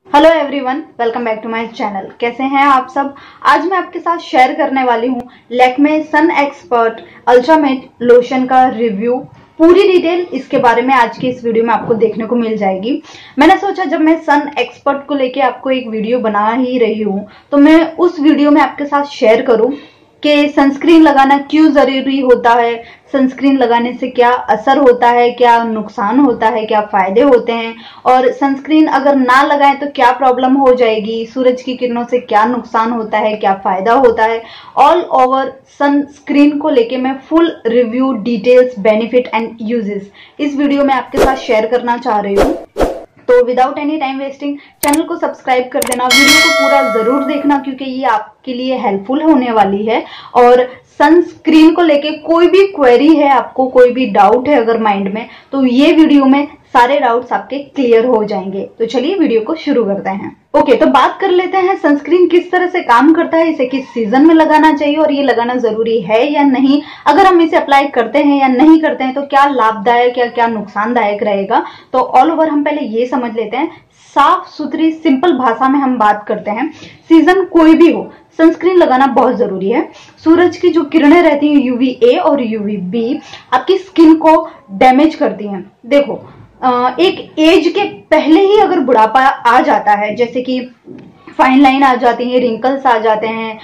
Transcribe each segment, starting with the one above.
Hello everyone, welcome back to my channel. कैसे हैं आप सब। आज मैं आपके साथ शेयर करने वाली हूं Lakme sun expert ultra matte lotion का रिव्यू। पूरी डिटेल इसके बारे में आज की इस वीडियो में आपको देखने को मिल जाएगी। मैंने सोचा जब मैं सन एक्सपर्ट को लेके आपको एक वीडियो बना ही रही हूं तो मैं उस वीडियो में आपके साथ शेयर करूं कि सनस्क्रीन लगाना क्यों जरूरी होता है, सनस्क्रीन लगाने से क्या असर होता है, क्या नुकसान होता है, क्या फायदे होते हैं, और सनस्क्रीन अगर ना लगाएं तो क्या प्रॉब्लम हो जाएगी, सूरज की किरणों से क्या नुकसान होता है, क्या फायदा होता है। ऑल ओवर सनस्क्रीन को लेके मैं full review, details, benefit and uses इस वीडियो में आपके साथ शेयर करना चाह रही हूँ। तो without any time wasting channel को सब्सक्राइब कर देना, वीडियो को पूरा जरूर देखना क्योंकि ये आपके लिए हेल्पफुल होने वाली है। और सनस्क्रीन को लेके कोई भी क्वेरी है, आपको कोई भी डाउट है अगर माइंड में, तो ये वीडियो में सारे डाउट्स आपके क्लियर हो जाएंगे। तो चलिए वीडियो को शुरू करते हैं। ओके, तो बात कर लेते हैं सनस्क्रीन किस तरह से काम करता है, इसे किस सीजन में लगाना चाहिए और ये लगाना जरूरी है या नहीं, अगर हम इसे अप्लाई करते हैं या नहीं करते हैं तो क्या लाभदायक या क्या नुकसानदायक रहेगा। तो ऑल ओवर हम पहले ये समझ लेते हैं, साफ सुथरी सिंपल भाषा में हम बात करते हैं। सीजन कोई भी हो, सनस्क्रीन लगाना बहुत जरूरी है। सूरज की जो किरणें रहती हैं UVA और UVB आपकी स्किन को डैमेज करती हैं। देखो, एक एज के पहले ही अगर बुढ़ापा आ जाता है, जैसे कि फाइन लाइन आ जाती है, रिंकल्स आ जाते हैं,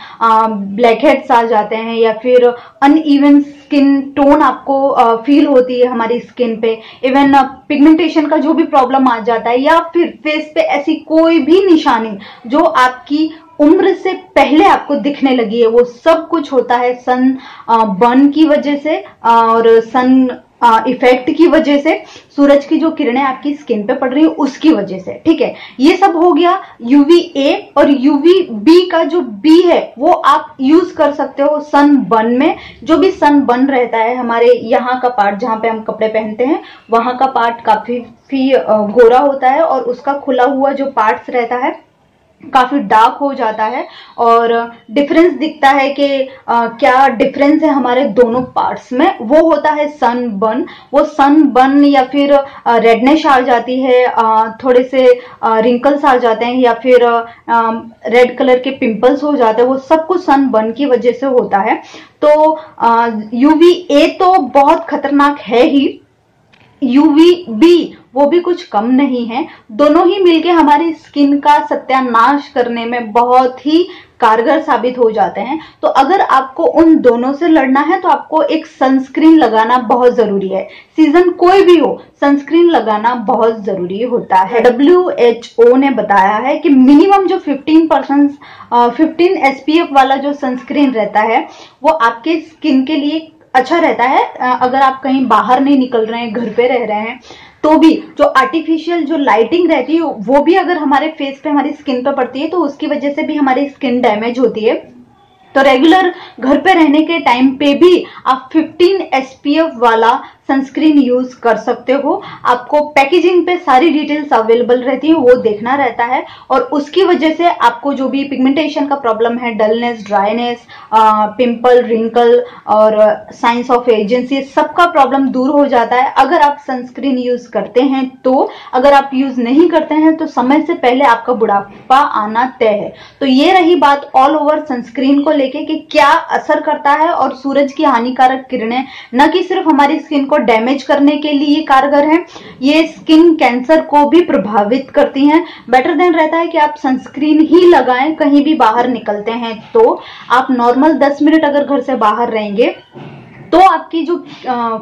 ब्लैक हेड्स आ जाते हैं, या फिर अनइवन स्किन टोन आपको फील होती है हमारी स्किन पे, इवन पिगमेंटेशन का जो भी प्रॉब्लम आ जाता है, या फिर फेस पे ऐसी कोई भी निशानी जो आपकी उम्र से पहले आपको दिखने लगी है, वो सब कुछ होता है सन बर्न की वजह से और सन इफेक्ट की वजह से, सूरज की जो किरणें आपकी स्किन पे पड़ रही है उसकी वजह से। ठीक है, ये सब हो गया UVA और UVB का जो B है वो आप यूज कर सकते हो सन बर्न में। जो भी सन बर्न रहता है, हमारे यहाँ का पार्ट जहां पे हम कपड़े पहनते हैं वहां का पार्ट काफी गोरा होता है और उसका खुला हुआ जो पार्ट्स रहता है काफी डार्क हो जाता है और डिफरेंस दिखता है कि क्या डिफरेंस है हमारे दोनों पार्ट्स में, वो होता है सन बर्न। वो सन बर्न या फिर रेडनेस आ जाती है, थोड़े से रिंकल्स आ जाते हैं, या फिर रेड कलर के पिंपल्स हो जाते हैं, वो सब कुछ सन बर्न की वजह से होता है। तो UVA तो बहुत खतरनाक है ही, UVB वो भी कुछ कम नहीं है। दोनों ही मिलके हमारी स्किन का सत्यानाश करने में बहुत ही कारगर साबित हो जाते हैं। तो अगर आपको उन दोनों से लड़ना है तो आपको एक सनस्क्रीन लगाना बहुत जरूरी है। सीजन कोई भी हो, सनस्क्रीन लगाना बहुत जरूरी होता है। WHO ने बताया है कि मिनिमम जो 15 SPF वाला जो सनस्क्रीन रहता है वो आपके स्किन के लिए अच्छा रहता है। अगर आप कहीं बाहर नहीं निकल रहे हैं, घर पे रह रहे हैं, तो भी जो आर्टिफिशियल जो लाइटिंग रहती है वो भी अगर हमारे फेस पे, हमारी स्किन पे पड़ती है तो उसकी वजह से भी हमारी स्किन डैमेज होती है। तो रेगुलर घर पे रहने के टाइम पे भी आप 15 SPF वाला सनस्क्रीन यूज कर सकते हो। आपको पैकेजिंग पे सारी डिटेल्स अवेलेबल रहती है, वो देखना रहता है और उसकी वजह से आपको जो भी पिगमेंटेशन का प्रॉब्लम है, डलनेस, ड्राइनेस, पिंपल, रिंकल और साइंस ऑफ एजेंसी, सबका प्रॉब्लम दूर हो जाता है अगर आप सनस्क्रीन यूज करते हैं। तो अगर आप यूज नहीं करते हैं तो समय से पहले आपका बुढ़ापा आना तय है। तो ये रही बात ऑल ओवर सनस्क्रीन को लेके कि क्या असर करता है, और सूरज की हानिकारक किरणें न कि सिर्फ हमारी स्किन को डैमेज करने के लिए कारगर है, ये स्किन कैंसर को भी प्रभावित करती हैं। बेटर देन रहता है कि आप सनस्क्रीन ही लगाएं कहीं भी बाहर निकलते हैं। तो आप नॉर्मल 10 मिनट अगर घर से बाहर रहेंगे तो आपकी जो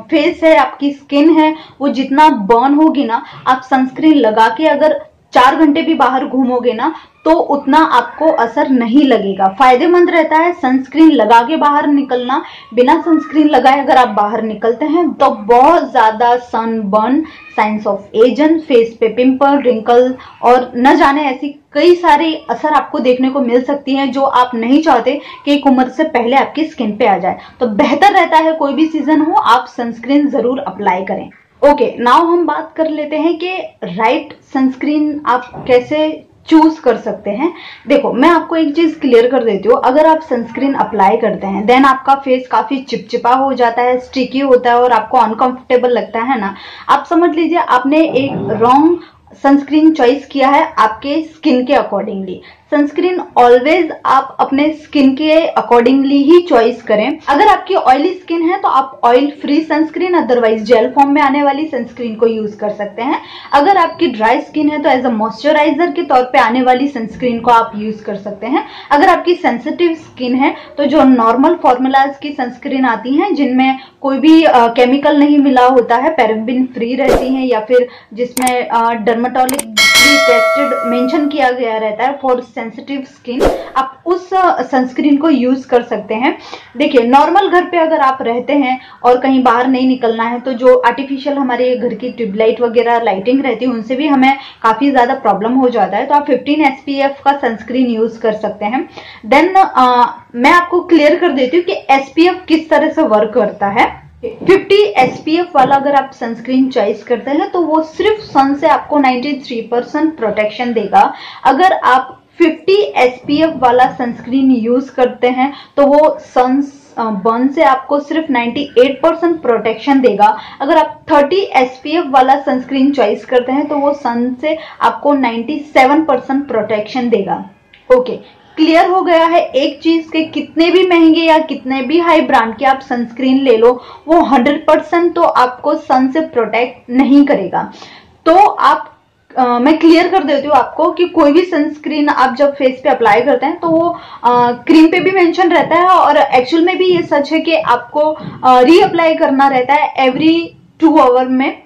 फेस है, आपकी स्किन है, वो जितना बर्न होगी ना, आप सनस्क्रीन लगा के अगर 4 घंटे भी बाहर घूमोगे ना तो उतना आपको असर नहीं लगेगा। फायदेमंद रहता है सनस्क्रीन लगा के बाहर निकलना। बिना सनस्क्रीन लगाए अगर आप बाहर निकलते हैं तो बहुत ज्यादा sunburn, signs of ageing, face पे पिंपल, रिंकल और न जाने ऐसी कई सारे असर आपको देखने को मिल सकती हैं जो आप नहीं चाहते कि एक उम्र से पहले आपकी स्किन पे आ जाए। तो बेहतर रहता है कोई भी सीजन हो आप सनस्क्रीन जरूर अप्लाई करें। ओके, नाउ हम बात कर लेते हैं कि राइट सनस्क्रीन आप कैसे चूज कर सकते हैं। देखो, मैं आपको एक चीज क्लियर कर देती हूँ, अगर आप सनस्क्रीन अप्लाई करते हैं देन आपका फेस काफी चिपचिपा हो जाता है, स्टिकी होता है और आपको अनकंफर्टेबल लगता है ना, आप समझ लीजिए आपने एक रॉन्ग सनस्क्रीन चॉइस किया है आपके स्किन के अकॉर्डिंगली। सनस्क्रीन ऑलवेज आप अपने स्किन के अकॉर्डिंगली ही चॉइस करें। अगर आपकी ऑयली स्किन है तो आप oil free sunscreen, otherwise jail form में आने वाली सनस्क्रीन को यूज कर सकते हैं। अगर आपकी ड्राई स्किन है तो एज अ मॉइस्चराइजर के तौर पे आने वाली सनस्क्रीन को आप यूज कर सकते हैं। अगर आपकी सेंसिटिव स्किन है तो जो नॉर्मल फॉर्मूलाज की सनस्क्रीन आती हैं जिनमें कोई भी केमिकल नहीं मिला होता है, पैराबेन फ्री रहती हैं, या फिर जिसमें डर्माटोलॉजिकली टेस्टेड मेंशन किया गया रहता है फॉर सेंसिटिव स्किन, आप उस सनस्क्रीन को यूज कर सकते हैं। देखिए, नॉर्मल घर पे अगर आप रहते हैं और कहीं बाहर नहीं निकलना है तो जो आर्टिफिशियल हमारे घर की ट्यूबलाइट वगैरह लाइटिंग रहती है उनसे भी हमें काफी ज्यादा प्रॉब्लम हो जाता है, तो आप 15 SPF का सनस्क्रीन यूज कर सकते हैं। देन मैं आपको क्लियर कर देती हूँ कि SPF किस तरह से वर्क करता है। 50 SPF वाला अगर आप सनस्क्रीन चॉइस करते हैं तो वो सिर्फ सन से आपको 93% प्रोटेक्शन देगा। अगर आप 50 SPF वाला सनस्क्रीन यूज करते हैं तो वो सन बर्न से आपको सिर्फ 98% प्रोटेक्शन देगा। अगर आप 30 SPF वाला सनस्क्रीन चॉइस करते हैं तो वो सन से आपको 97% प्रोटेक्शन देगा। ओके, क्लियर हो गया है एक चीज के कितने भी महंगे या कितने भी हाई ब्रांड के आप सनस्क्रीन ले लो वो 100% तो आपको सन से प्रोटेक्ट नहीं करेगा। तो आप मैं क्लियर कर देती हूँ आपको कि कोई भी सनस्क्रीन आप जब फेस पे अप्लाई करते हैं तो वो क्रीम पे भी मेंशन रहता है, और एक्चुअल में भी ये सच है कि आपको रीअप्लाई करना रहता है एवरी 2 आवर में,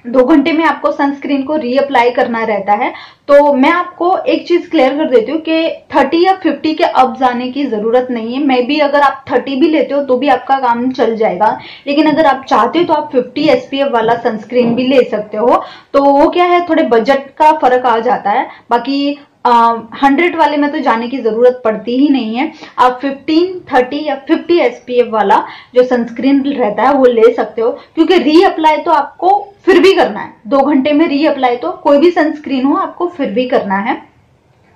2 घंटे में आपको सनस्क्रीन को रीअप्लाई करना रहता है। तो मैं आपको एक चीज क्लियर कर देती हूँ कि 30 या 50 के अब जाने की जरूरत नहीं है। मे बी अगर आप 30 भी लेते हो तो भी आपका काम चल जाएगा, लेकिन अगर आप चाहते हो तो आप 50 SPF वाला सनस्क्रीन भी ले सकते हो। तो वो क्या है, थोड़े बजट का फर्क आ जाता है। बाकी 100 वाले में तो जाने की जरूरत पड़ती ही नहीं है। आप 15, 30 या 50 SPF वाला जो सनस्क्रीन रहता है वो ले सकते हो, क्योंकि रीअप्लाई तो आपको फिर भी करना है। 2 घंटे में रीअप्लाई तो कोई भी सनस्क्रीन हो आपको फिर भी करना है।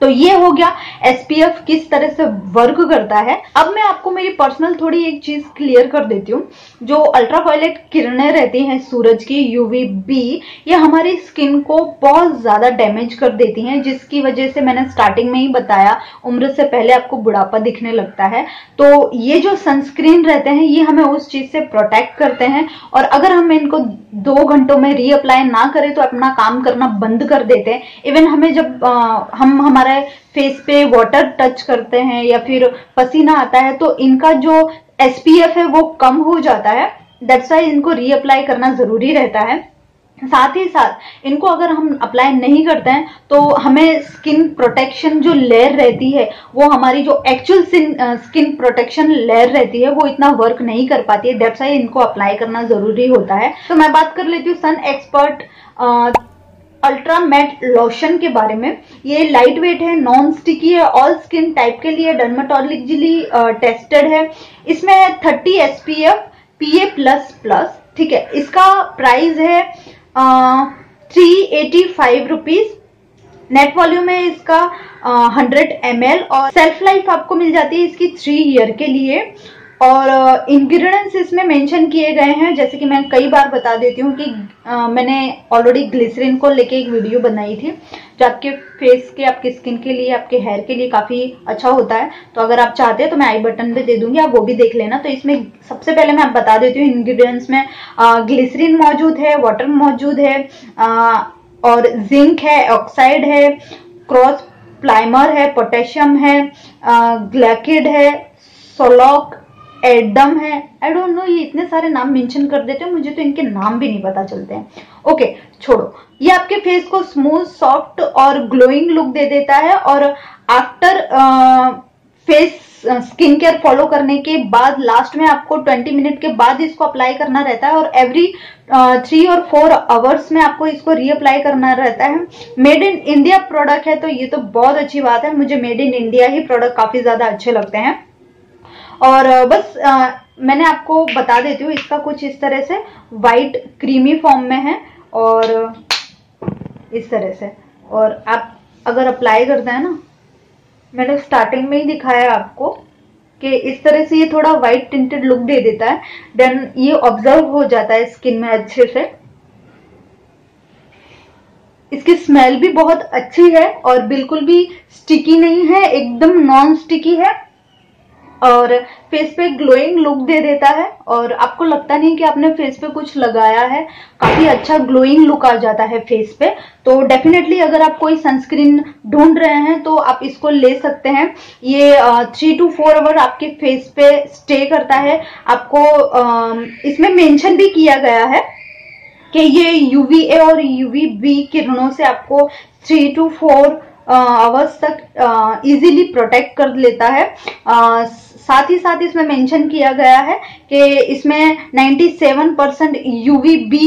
तो ये हो गया SPF किस तरह से वर्क करता है। अब मैं आपको मेरी पर्सनल थोड़ी एक चीज क्लियर कर देती हूँ। जो अल्ट्रावायलेट किरणें रहती हैं सूरज की, UVB, ये हमारी स्किन को बहुत ज्यादा डैमेज कर देती हैं, जिसकी वजह से मैंने स्टार्टिंग में ही बताया उम्र से पहले आपको बुढ़ापा दिखने लगता है। तो ये जो सनस्क्रीन रहते हैं ये हमें उस चीज से प्रोटेक्ट करते हैं, और अगर हम इनको 2 घंटों में रीअप्लाई ना करें तो अपना काम करना बंद कर देते हैं। इवन हमें जब हम हमारे फेस पे वाटर टच करते हैं या फिर पसीना आता है तो इनका जो SPF है वो कम हो जाता है। दैट्स व्हाई इनको रीअप्लाई करना जरूरी रहता है। साथ ही साथ इनको अगर हम अप्लाई नहीं करते हैं तो हमें स्किन प्रोटेक्शन जो लेयर रहती है वो हमारी जो एक्चुअल स्किन प्रोटेक्शन लेयर रहती है वो इतना वर्क नहीं कर पाती है। दैट्स व्हाई इनको अप्लाई करना जरूरी होता है। तो मैं बात कर लेती हूँ sun expert ultra matte lotion के बारे में। ये लाइट वेट है, नॉन स्टिकी है, ऑल स्किन टाइप के लिए डर्माटोलॉजिकली टेस्टेड है। इसमें है 30 SPF PA++, ठीक है। इसका प्राइस है 385 रुपीज। नेट वॉल्यूम है इसका 100 ml, और सेल्फ लाइफ आपको मिल जाती है इसकी 3 ईयर के लिए। और इंग्रेडिएंट्स इसमें मेंशन किए गए हैं, जैसे कि मैं कई बार बता देती हूँ कि मैंने ऑलरेडी ग्लिसरीन को लेके एक वीडियो बनाई थी जो आपके फेस के, आपके स्किन के लिए, आपके हेयर के लिए काफी अच्छा होता है। तो अगर आप चाहते हैं तो मैं आई बटन पे दे दूंगी, आप वो भी देख लेना। तो इसमें सबसे पहले मैं बता देती हूँ इंग्रेडिएंट्स में ग्लिसरीन मौजूद है, वाटर मौजूद है, और जिंक है, ऑक्साइड है, क्रॉस प्राइमर है, पोटेशियम है, ग्लाइकेड है, सोलॉक, एडम है। आई डोंट नो, ये इतने सारे नाम मेंशन कर देते हैं, मुझे तो इनके नाम भी नहीं पता चलते हैं। ओके, छोड़ो। ये आपके फेस को स्मूथ, सॉफ्ट और ग्लोइंग लुक दे देता है। और after face skin care follow करने के बाद लास्ट में आपको 20 मिनट के बाद इसको अप्लाई करना रहता है, और एवरी 3 और 4 आवर्स में आपको इसको रीअप्लाई करना रहता है। मेड इन इंडिया प्रोडक्ट है तो ये तो बहुत अच्छी बात है। मुझे made in India he product काफी ज्यादा अच्छे लगते हैं। और बस मैंने आपको बता देती हूँ, इसका कुछ इस तरह से वाइट क्रीमी फॉर्म में है और इस तरह से। और आप अगर अप्लाई करते हैं ना, मैंने स्टार्टिंग में ही दिखाया आपको कि इस तरह से ये थोड़ा वाइट टिंटेड लुक दे देता है। देन ये ऑब्जर्व हो जाता है स्किन में अच्छे से। इसकी स्मेल भी बहुत अच्छी है और बिल्कुल भी स्टिकी नहीं है, एकदम नॉन स्टिकी है और फेस पे ग्लोइंग लुक दे देता है और आपको लगता नहीं कि आपने फेस पे कुछ लगाया है, काफी अच्छा ग्लोइंग लुक आ जाता है फेस पे। तो डेफिनेटली अगर आप कोई सनस्क्रीन ढूंढ रहे हैं तो आप इसको ले सकते हैं। ये 3 to 4 आवर आपके फेस पे स्टे करता है। आपको इसमें मेंशन भी किया गया है कि ये UVA और UVB किरणों से आपको 3 to 4 आवर्स तक इजीली प्रोटेक्ट कर लेता है। साथ ही साथ इसमें मेंशन किया गया है कि इसमें 97% UVB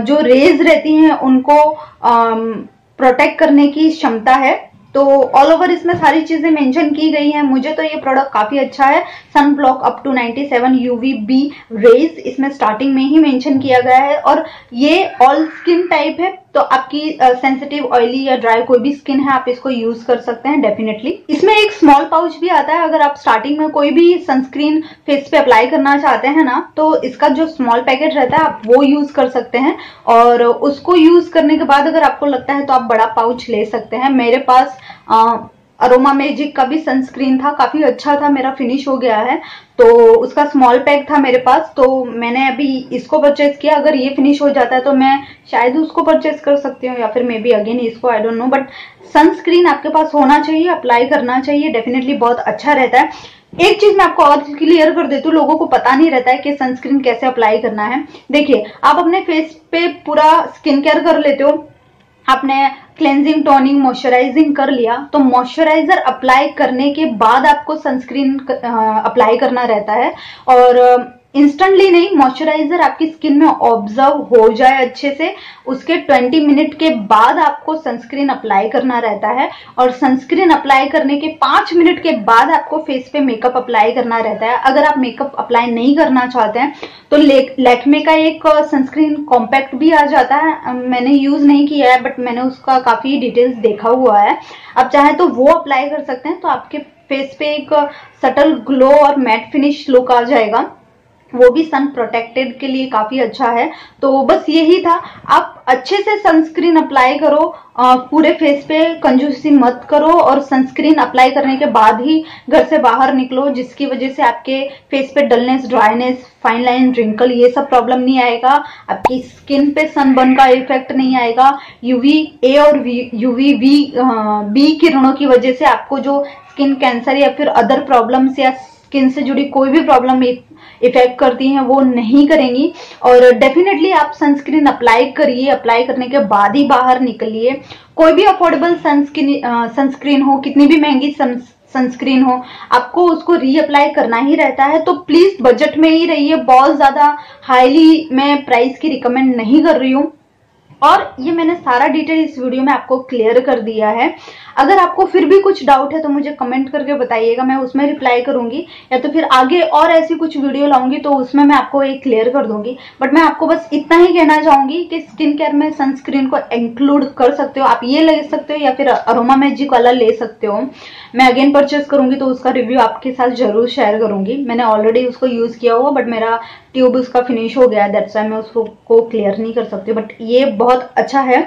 जो रेज रहती हैं उनको प्रोटेक्ट करने की क्षमता है। तो ऑल ओवर इसमें सारी चीजें मेंशन की गई हैं। मुझे तो ये प्रोडक्ट काफी अच्छा है। Sun block up to 97 UVB rays इसमें स्टार्टिंग में ही मेंशन किया गया है और ये ऑल स्किन टाइप है, तो आपकी सेंसिटिव, ऑयली या ड्राई कोई भी स्किन है आप इसको यूज कर सकते हैं डेफिनेटली। इसमें एक स्मॉल पाउच भी आता है। अगर आप स्टार्टिंग में कोई भी सनस्क्रीन फेस पे अप्लाई करना चाहते हैं ना, तो इसका जो स्मॉल पैकेट रहता है आप वो यूज कर सकते हैं और उसको यूज करने के बाद अगर आपको लगता है तो आप बड़ा पाउच ले सकते हैं। मेरे पास अरोमा मैजिक का भी सनस्क्रीन था, काफी अच्छा था, मेरा फिनिश हो गया है, तो उसका स्मॉल पैक था मेरे पास, तो मैंने अभी इसको परचेज किया। अगर ये फिनिश हो जाता है तो मैं शायद उसको परचेज कर सकती हूँ या फिर मे बी अगेन इसको, I don't know, but sunscreen आपके पास होना चाहिए, अप्लाई करना चाहिए, डेफिनेटली बहुत अच्छा रहता है। एक चीज मैं आपको और क्लियर कर देती हूँ, लोगों को पता नहीं रहता है कि सनस्क्रीन कैसे अप्लाई करना है। देखिए, आप अपने फेस पे पूरा स्किन केयर कर लेते हो, आपने क्लेंजिंग, टोनिंग, मॉइस्चराइजिंग कर लिया, तो मॉइस्चराइजर अप्लाई करने के बाद आपको सनस्क्रीन अप्लाई करना रहता है और इंस्टेंटली नहीं, मॉइस्चराइजर आपकी स्किन में ऑब्जर्व हो जाए अच्छे से, उसके 20 मिनट के बाद आपको सनस्क्रीन अप्लाई करना रहता है और सनस्क्रीन अप्लाई करने के 5 मिनट के बाद आपको फेस पे मेकअप अप्लाई करना रहता है। अगर आप मेकअप अप्लाई नहीं करना चाहते हैं तो लैक्मे का एक सनस्क्रीन कॉम्पैक्ट भी आ जाता है, मैंने यूज नहीं किया है बट मैंने उसका काफी डिटेल्स देखा हुआ है। आप चाहे तो वो अप्लाई कर सकते हैं, तो आपके फेस पे एक सटल ग्लो और मैट फिनिश लुक आ जाएगा, वो भी सन प्रोटेक्टेड के लिए काफी अच्छा है। तो बस यही था, आप अच्छे से सनस्क्रीन अप्लाई करो, पूरे फेस पे कंजूसी मत करो और सनस्क्रीन अप्लाई करने के बाद ही घर से बाहर निकलो, जिसकी वजह से आपके फेस पे dullness, dryness, fine line, wrinkle, ये सब प्रॉब्लम नहीं आएगा, आपकी स्किन पे सनबर्न का इफेक्ट नहीं आएगा। UVA और UVB किरणों की वजह से आपको जो स्किन कैंसर या फिर अदर प्रॉब्लम्स या स्किन से जुड़ी कोई भी प्रॉब्लम इफेक्ट करती हैं वो नहीं करेंगी। और डेफिनेटली आप सनस्क्रीन अप्लाई करिए, अप्लाई करने के बाद ही बाहर निकलिए। कोई भी अफोर्डेबल सनस्क्रीन हो, कितनी भी महंगी सनस्क्रीन हो, आपको उसको रीअप्लाई करना ही रहता है, तो प्लीज बजट में ही रहिए। बहुत ज्यादा हाईली मैं प्राइस की रिकमेंड नहीं कर रही हूँ और ये मैंने सारा डिटेल इस वीडियो में आपको क्लियर कर दिया है। अगर आपको फिर भी कुछ डाउट है तो मुझे कमेंट करके बताइएगा, मैं उसमें रिप्लाई करूंगी, या तो फिर आगे और ऐसी कुछ वीडियो लाऊंगी तो उसमें मैं आपको एक क्लियर कर दूंगी। बट मैं आपको बस इतना ही कहना चाहूंगी कि स्किन केयर में सनस्क्रीन को इंक्लूड कर सकते हो, आप ये ले सकते हो या फिर अरोमा मैजिक वाला ले सकते हो। मैं अगेन परचेस करूंगी तो उसका रिव्यू आपके साथ जरूर शेयर करूंगी। मैंने ऑलरेडी उसको यूज किया हुआ, बट मेरा ट्यूब उसका फिनिश हो गया, दैट्स व्हाई मैं उसको क्लियर नहीं कर सकती, बट ये बहुत अच्छा है।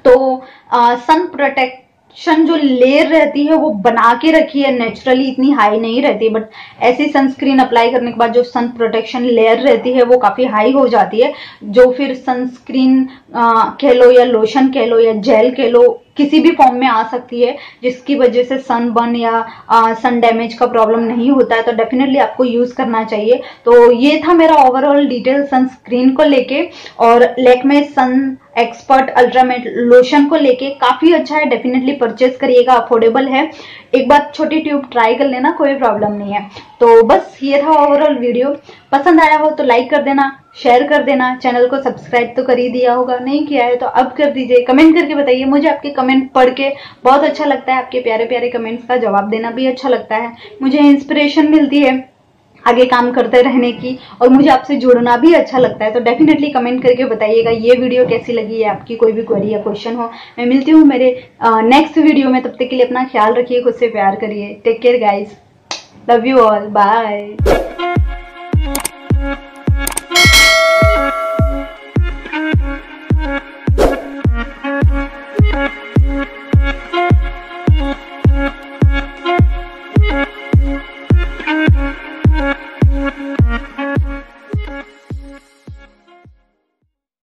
तो सन प्रोटेक्शन जो लेयर रहती है वो बना के रखी है, नेचुरली इतनी हाई नहीं रहती, बट ऐसी सनस्क्रीन अप्लाई करने के बाद जो सन प्रोटेक्शन लेयर रहती है वो काफी हाई हो जाती है, जो फिर सनस्क्रीन कह लो या लोशन कह लो या जेल कह लो, किसी भी फॉर्म में आ सकती है, जिसकी वजह से सन बर्न या सन डैमेज का प्रॉब्लम नहीं होता है, तो डेफिनेटली आपको यूज करना चाहिए। तो ये था मेरा ओवरऑल डिटेल सनस्क्रीन को लेके और Lakme sun expert ultra matte lotion को लेके, काफी अच्छा है, डेफिनेटली परचेज करिएगा, अफोर्डेबल है, एक बार छोटी ट्यूब ट्राई कर लेना, कोई प्रॉब्लम नहीं है। तो बस ये था ओवरऑल वीडियो, पसंद आया हो तो लाइक कर देना, शेयर कर देना, चैनल को सब्सक्राइब तो कर ही दिया होगा, नहीं किया है तो अब कर दीजिए, कमेंट करके बताइए, मुझे आपके कमेंट पढ़ के बहुत अच्छा लगता है, आपके प्यारे प्यारे कमेंट्स का जवाब देना भी अच्छा लगता है, मुझे इंस्पिरेशन मिलती है आगे काम करते रहने की और मुझे आपसे जुड़ना भी अच्छा लगता है। तो डेफिनेटली कमेंट करके बताइएगा ये वीडियो कैसी लगी है, आपकी कोई भी क्वेरी या क्वेश्चन हो। मैं मिलती हूँ मेरे नेक्स्ट वीडियो में, तब तक के लिए अपना ख्याल रखिए, खुद से प्यार करिए, take care guys, love you all, bye.